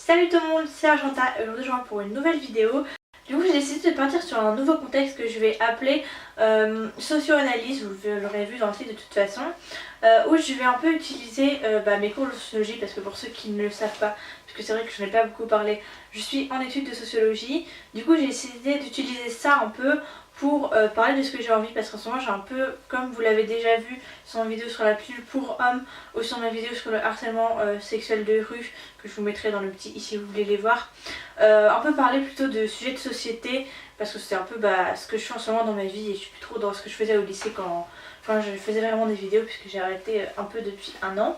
Salut tout le monde, c'est Argenta et aujourd'hui je reviens pour une nouvelle vidéo. Du coup j'ai décidé de partir sur un nouveau contexte que je vais appeler socio-analyse, vous l'aurez vu dans le titre de toute façon, où je vais un peu utiliser mes cours de sociologie, parce que pour ceux qui ne le savent pas, parce que c'est vrai que je n'ai pas beaucoup parlé, je suis en études de sociologie. Du coup j'ai décidé d'utiliser ça un peu pour parler de ce que j'ai envie, parce qu'en ce moment j'ai un peu, comme vous l'avez déjà vu sur ma vidéo sur la pilule pour hommes ou sur ma vidéo sur le harcèlement sexuel de rue, que je vous mettrai dans le petit i si vous voulez les voir, un peu parler plutôt de sujets de société, parce que c'est un peu ce que je fais en ce moment dans ma vie et je suis plus trop dans ce que je faisais au lycée quand je faisais vraiment des vidéos, puisque j'ai arrêté un peu depuis un an.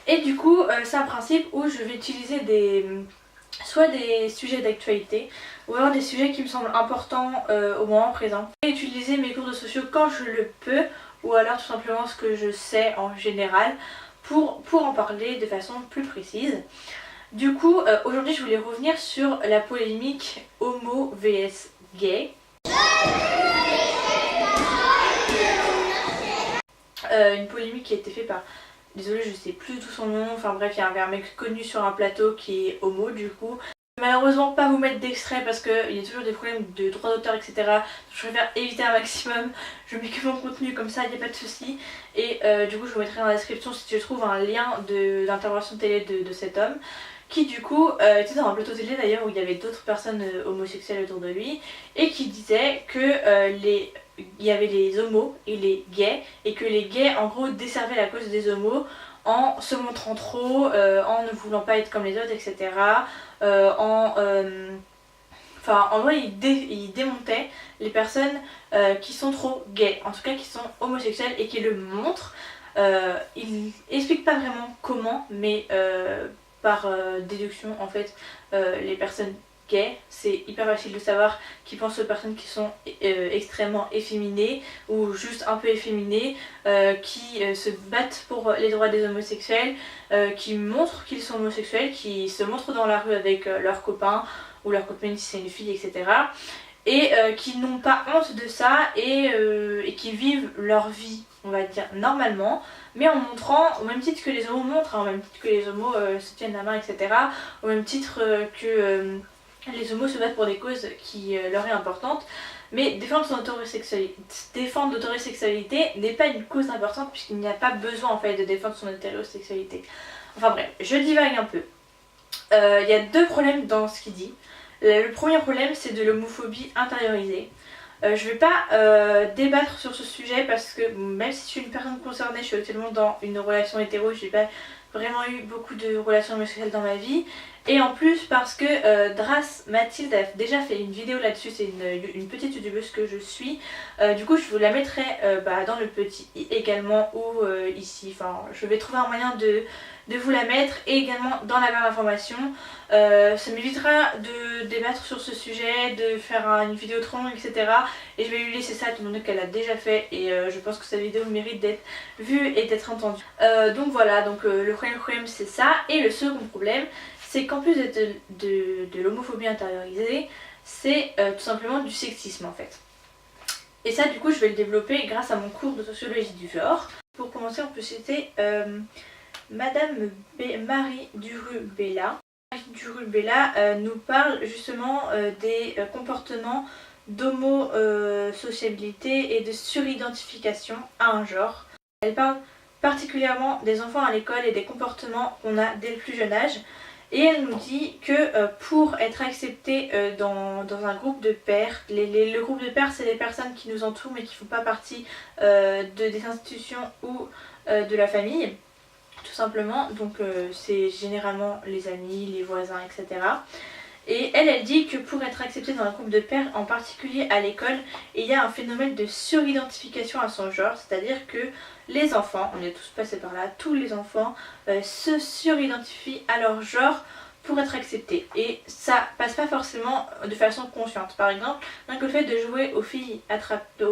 Et du coup c'est un principe où je vais utiliser soit des sujets d'actualité ou alors des sujets qui me semblent importants au moment présent, et utiliser mes cours de socio quand je le peux, ou alors tout simplement ce que je sais en général pour en parler de façon plus précise. Du coup aujourd'hui je voulais revenir sur la polémique homo vs gay. Une polémique qui a été faite par, désolée je sais plus du tout son nom, enfin bref il y avait un mec connu sur un plateau qui est homo du coup. Malheureusement pas vous mettre d'extrait parce qu'il y a toujours des problèmes de droits d'auteur etc. Je préfère éviter un maximum, je mets que mon contenu comme ça, il n'y a pas de souci. Et du coup je vous mettrai dans la description si tu trouves un lien d'intervention télé de cet homme, qui du coup était dans un plateau télé d'ailleurs où il y avait d'autres personnes homosexuelles autour de lui, et qui disait que il y avait les homos et les gays, et que les gays en gros desservaient la cause des homos en se montrant trop, en ne voulant pas être comme les autres, etc. En vrai il démontait les personnes qui sont trop gays, en tout cas qui sont homosexuelles et qui le montrent. Il explique pas vraiment comment, mais par déduction en fait, les personnes gays, c'est hyper facile de savoir qu'ils pensent aux personnes qui sont extrêmement efféminées ou juste un peu efféminées, qui se battent pour les droits des homosexuels, qui montrent qu'ils sont homosexuels, qui se montrent dans la rue avec leurs copains ou leurs copines si c'est une fille, etc. Et qui n'ont pas honte de ça, et qui vivent leur vie, on va dire, normalement, mais en montrant, au même titre que les homos montrent, hein, au même titre que les homos se tiennent la main, etc., au même titre que les homos se battent pour des causes qui leur est importante. Mais défendre l'hétérosexualité n'est pas une cause importante, puisqu'il n'y a pas besoin en fait de défendre son hétérosexualité. Enfin bref, je divague un peu. Il y a deux problèmes dans ce qu'il dit. Le premier problème, c'est de l'homophobie intériorisée. Je vais pas débattre sur ce sujet parce que même si je suis une personne concernée, je suis actuellement dans une relation hétéro, j'ai pas vraiment eu beaucoup de relations homosexuelles dans ma vie. Et en plus parce que Dras Mathilde a déjà fait une vidéo là-dessus, c'est une petite youtubeuse que je suis. Du coup je vous la mettrai dans le petit i également, ou ici, enfin je vais trouver un moyen de vous la mettre, et également dans la barre d'informations. Ça m'évitera de débattre sur ce sujet, de faire une vidéo trop longue, etc. Et je vais lui laisser ça étant donné qu'elle a déjà fait, et je pense que sa vidéo mérite d'être vue et d'être entendue. Donc voilà, donc le premier problème c'est ça. Et le second problème, c'est qu'en plus de l'homophobie intériorisée, c'est tout simplement du sexisme en fait. Et ça du coup je vais le développer grâce à mon cours de sociologie du genre. Pour commencer on peut citer Madame Marie Durubella. Marie Durubella nous parle justement des comportements d'homo-sociabilité et de suridentification à un genre. Elle parle particulièrement des enfants à l'école et des comportements qu'on a dès le plus jeune âge. Et elle nous dit que pour être accepté dans un groupe de pairs, le groupe de pairs c'est les personnes qui nous entourent mais qui ne font pas partie des institutions ou de la famille, tout simplement. Donc c'est généralement les amis, les voisins, etc. Et elle dit que pour être acceptée dans un groupe de pairs, en particulier à l'école, il y a un phénomène de suridentification à son genre, c'est-à-dire que les enfants, on est tous passés par là, tous les enfants se suridentifient à leur genre pour être acceptés. Et ça passe pas forcément de façon consciente. Par exemple, rien que le fait de jouer aux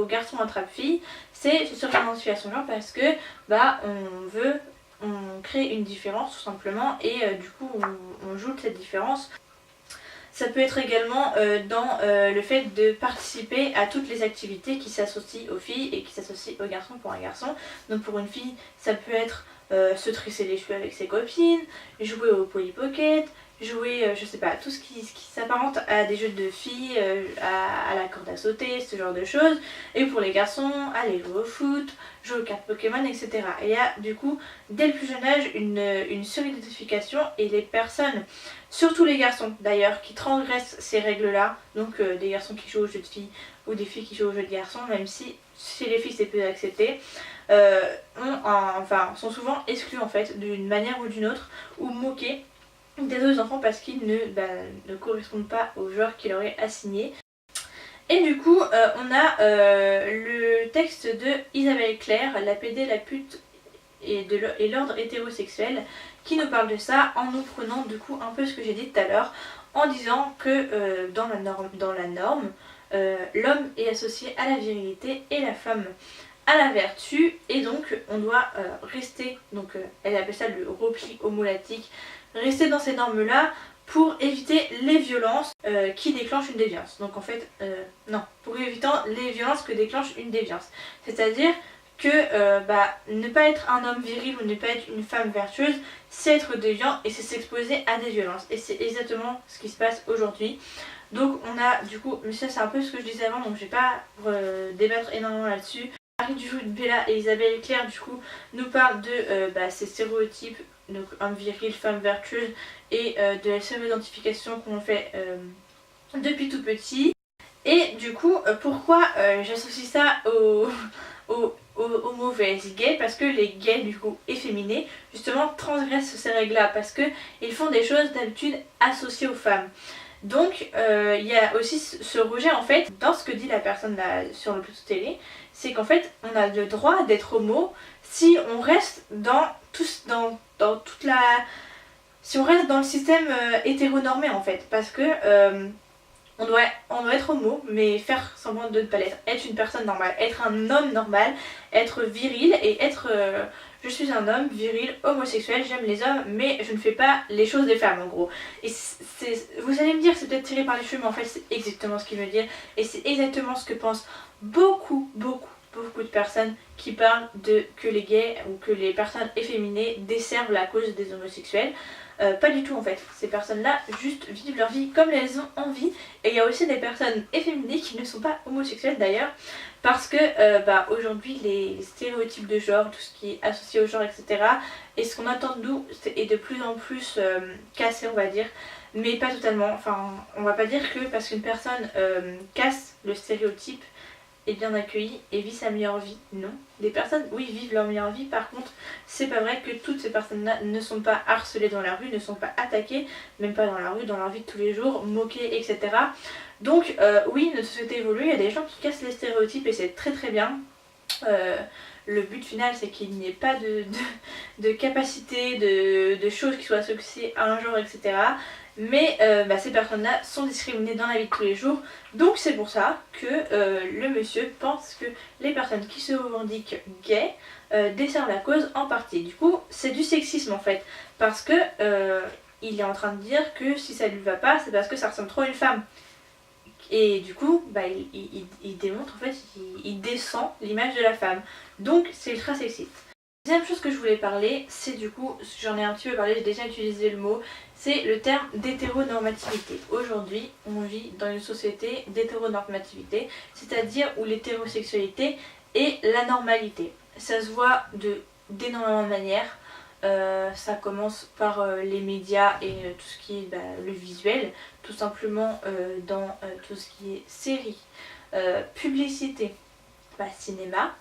garçons attrape-filles, c'est se suridentifier à son genre parce que on crée une différence tout simplement, et du coup on joue de cette différence. Ça peut être également dans le fait de participer à toutes les activités qui s'associent aux filles et qui s'associent aux garçons pour un garçon. Donc pour une fille, ça peut être se tresser les cheveux avec ses copines, jouer au Polly Pocket, jouer, je sais pas, tout ce qui s'apparente à des jeux de filles, à la corde à sauter, ce genre de choses. Et pour les garçons, aller jouer au foot, jouer aux cartes Pokémon, etc. Et il y a du coup, dès le plus jeune âge, une série de notifications et les personnes, surtout les garçons d'ailleurs, qui transgressent ces règles-là, donc des garçons qui jouent aux jeux de filles ou des filles qui jouent aux jeux de garçons, même si chez les filles c'est peu accepté, sont souvent exclus en fait d'une manière ou d'une autre, ou moqués des autres enfants parce qu'ils ne correspondent pas au genre qui leur est assigné. Et du coup, on a le texte de Isabelle Claire, La PD, la pute et l'ordre hétérosexuel, qui nous parle de ça en nous prenant du coup un peu ce que j'ai dit tout à l'heure, en disant que dans la norme, l'homme est associé à la virilité et la femme à la vertu, et donc on doit rester, donc elle appelle ça le repli homolatique, rester dans ces normes là pour éviter les violences qui déclenchent une déviance. Donc en fait, non, pour éviter les violences que déclenche une déviance. C'est-à-dire que ne pas être un homme viril ou ne pas être une femme vertueuse, c'est être déviant et c'est s'exposer à des violences. Et c'est exactement ce qui se passe aujourd'hui. Donc on a du coup, mais ça c'est un peu ce que je disais avant, donc je vais pas débattre énormément là-dessus. Marie Dujoux, Bella et Isabelle Claire du coup nous parlent de ces stéréotypes, donc homme viril, femme vertueuse, et de la self-identification qu'on fait depuis tout petit. Et du coup, pourquoi j'associe ça aux mauvaises gays? Parce que les gays du coup efféminés justement transgressent ces règles là, parce qu'ils font des choses d'habitude associées aux femmes. Donc il y a aussi ce rejet en fait dans ce que dit la personne là sur le plateau télé, c'est qu'en fait on a le droit d'être homo si on reste dans toute la, si on reste dans le système hétéronormé en fait, parce que on doit être homo, mais faire semblant de ne pas l'être. Être une personne normale, être un homme normal, être viril et être... je suis un homme viril, homosexuel, j'aime les hommes, mais je ne fais pas les choses des femmes en gros. Et vous allez me dire c'est peut-être tiré par les cheveux, mais en fait c'est exactement ce qu'il veut dire. Et c'est exactement ce que pensent beaucoup de personnes qui parlent de que les gays ou que les personnes efféminées desservent la cause des homosexuels. Pas du tout en fait, ces personnes là juste vivent leur vie comme elles ont envie. Et il y a aussi des personnes efféminées qui ne sont pas homosexuelles d'ailleurs, parce que aujourd'hui les stéréotypes de genre, tout ce qui est associé au genre, etc., et ce qu'on attend de nous est de plus en plus cassé on va dire, mais pas totalement. Enfin on va pas dire que parce qu'une personne casse le stéréotype est bien accueillie et vit sa meilleure vie. Non. Des personnes, oui, vivent leur meilleure vie. Par contre, c'est pas vrai que toutes ces personnes-là ne sont pas harcelées dans la rue, ne sont pas attaquées, même pas dans la rue, dans leur vie de tous les jours, moquées, etc. Donc, oui, notre société évolue. Il y a des gens qui cassent les stéréotypes et c'est très très bien. Le but final, c'est qu'il n'y ait pas de capacité, de choses qui soient associées à un genre, etc. Mais ces personnes-là sont discriminées dans la vie de tous les jours. Donc c'est pour ça que le monsieur pense que les personnes qui se revendiquent gays desservent la cause en partie. Du coup, c'est du sexisme en fait. Parce que il est en train de dire que si ça lui va pas, c'est parce que ça ressemble trop à une femme. Et du coup, il démontre en fait, il descend l'image de la femme. Donc c'est ultra sexiste. Deuxième chose que je voulais parler, c'est du coup, j'en ai un petit peu parlé, j'ai déjà utilisé le mot, c'est le terme d'hétéronormativité. Aujourd'hui, on vit dans une société d'hétéronormativité, c'est-à-dire où l'hétérosexualité est la normalité. Ça se voit d'énormément de manières. Ça commence par les médias et tout ce qui est le visuel, tout simplement dans tout ce qui est séries, publicité, cinéma,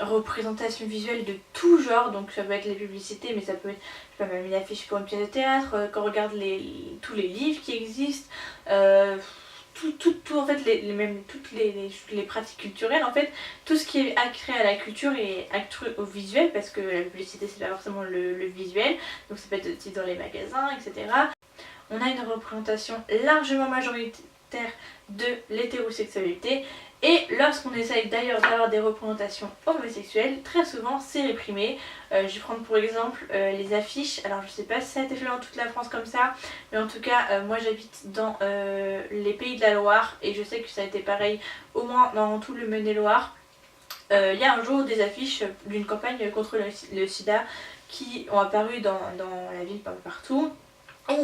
représentation visuelle de tout genre, donc ça peut être les publicités, mais ça peut être même une affiche pour une pièce de théâtre, quand on regarde tous les livres qui existent, tout en fait, toutes les pratiques culturelles, en fait, tout ce qui est accré à la culture et accru au visuel, parce que la publicité c'est pas forcément le visuel, donc ça peut être aussi dans les magasins, etc. On a une représentation largement majoritaire de l'hétérosexualité, et lorsqu'on essaye d'ailleurs d'avoir des représentations homosexuelles, très souvent c'est réprimé. Je vais prendre pour exemple les affiches. Alors je sais pas si ça a été fait dans toute la France comme ça, mais en tout cas moi j'habite dans les Pays de la Loire et je sais que ça a été pareil au moins dans tout le Maine-et-Loire. Il y a un jour des affiches d'une campagne contre le sida qui ont apparu dans la ville partout.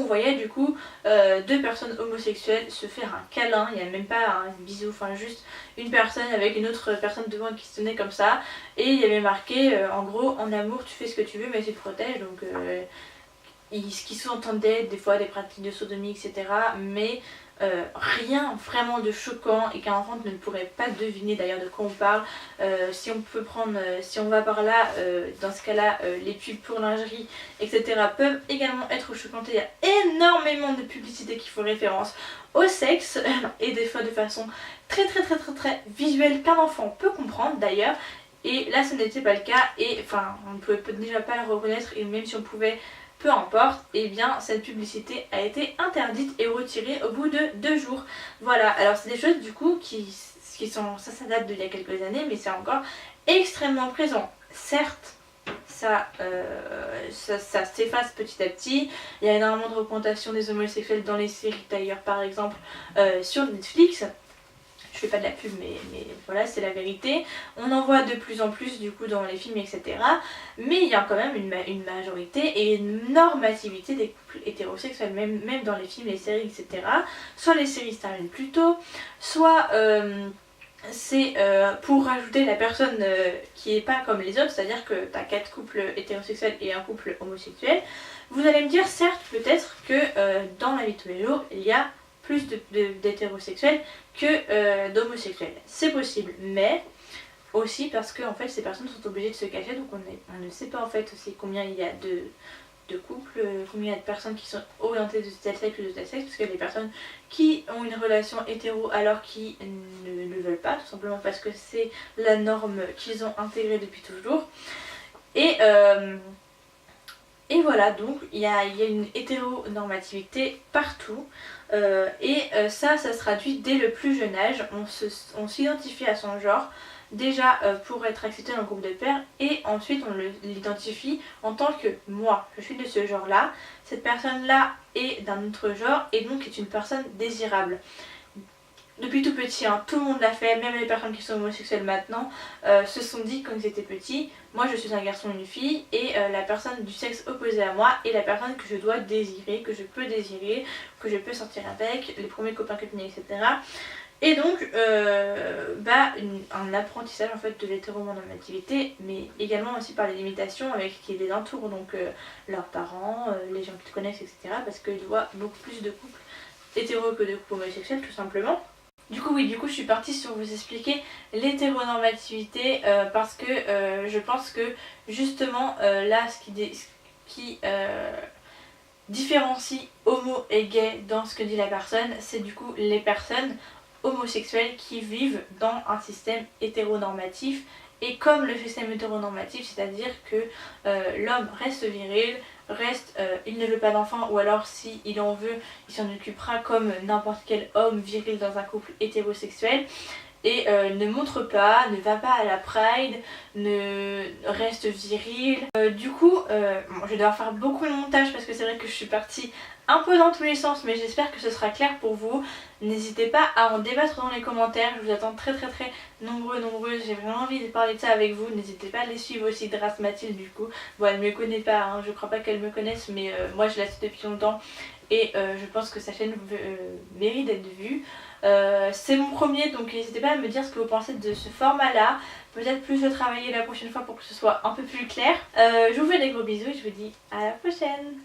on voyait du coup deux personnes homosexuelles se faire un câlin, il n'y a même pas un bisou, enfin juste une personne avec une autre personne devant qui se tenait comme ça, et il y avait marqué en gros en amour tu fais ce que tu veux mais tu te protèges, donc ce qui sous-entendait des fois des pratiques de sodomie etc, mais rien vraiment de choquant et qu'un enfant ne pourrait pas deviner d'ailleurs de quoi on parle. Si on peut prendre, si on va par là, dans ce cas là les pubs pour lingerie etc peuvent également être choquantes. Il y a énormément de publicités qui font référence au sexe et des fois de façon très visuelle qu'un enfant peut comprendre d'ailleurs. Et là ce n'était pas le cas, et enfin on ne pouvait déjà pas le reconnaître, et même si on pouvait, peu importe, et bien cette publicité a été interdite et retirée au bout de 2 jours. Voilà, alors c'est des choses du coup qui sont, ça date d'il y a quelques années, mais c'est encore extrêmement présent. Certes, ça s'efface petit à petit, il y a énormément de représentation des homosexuels dans les séries d'ailleurs, par exemple sur Netflix. Je fais pas de la pub mais voilà, c'est la vérité. On en voit de plus en plus du coup dans les films etc. Mais il y a quand même une majorité et une normativité des couples hétérosexuels, même dans les films, les séries etc. Soit les séries se terminent plus tôt, soit c'est pour rajouter la personne qui est pas comme les autres, c'est-à-dire que tu as 4 couples hétérosexuels et un couple homosexuel. Vous allez me dire certes peut-être que dans la vie de tous les jours il y a plus d'hétérosexuels que d'homosexuels. C'est possible, mais aussi parce que en fait ces personnes sont obligées de se cacher, donc on ne sait pas en fait aussi combien il y a de couples, combien il y a de personnes qui sont orientées de tel sexe ou de tel sexe, parce qu'il y a des personnes qui ont une relation hétéro alors qu'ils ne le veulent pas, tout simplement parce que c'est la norme qu'ils ont intégrée depuis toujours. Et voilà, donc il y a une hétéronormativité partout, ça se traduit dès le plus jeune âge. On s'identifie à son genre, déjà pour être accepté dans le groupe de pairs, et ensuite on l'identifie en tant que moi, je suis de ce genre là, cette personne là est d'un autre genre et donc est une personne désirable. Depuis tout petit, hein, tout le monde l'a fait, même les personnes qui sont homosexuelles maintenant se sont dit quand ils étaient petits, moi je suis un garçon ou une fille, et la personne du sexe opposé à moi est la personne que je dois désirer, que je peux désirer, que je peux sortir avec, les premiers copains que j'ai, etc. Et donc un apprentissage en fait de l'hétéronormativité, mais également aussi par les limitations avec qui les entourent, donc leurs parents, les gens qu'ils connaissent, etc. Parce qu'ils voient beaucoup plus de couples hétéros que de couples homosexuels tout simplement. Du coup je suis partie sur vous expliquer l'hétéronormativité parce que je pense que justement là ce qui différencie homo et gay dans ce que dit la personne, c'est du coup les personnes homosexuels qui vivent dans un système hétéronormatif, et comme le système hétéronormatif, c'est-à-dire que l'homme reste viril, il ne veut pas d'enfant, ou alors si il en veut, il s'en occupera comme n'importe quel homme viril dans un couple hétérosexuel, et ne montre pas, ne va pas à la Pride, ne reste viril. Du coup, bon, je vais devoir faire beaucoup de montage parce que c'est vrai que je suis partie un peu dans tous les sens, mais j'espère que ce sera clair pour vous. N'hésitez pas à en débattre dans les commentaires, je vous attends très nombreuses, j'ai vraiment envie de parler de ça avec vous. N'hésitez pas à les suivre aussi, Drace Mathilde du coup. Bon, elle me connaît pas, hein, je crois pas qu'elle me connaisse, mais moi je la suis depuis longtemps et je pense que sa chaîne mérite d'être vue. C'est mon premier, donc n'hésitez pas à me dire ce que vous pensez de ce format là, peut-être plus le travailler la prochaine fois pour que ce soit un peu plus clair. Je vous fais des gros bisous et je vous dis à la prochaine.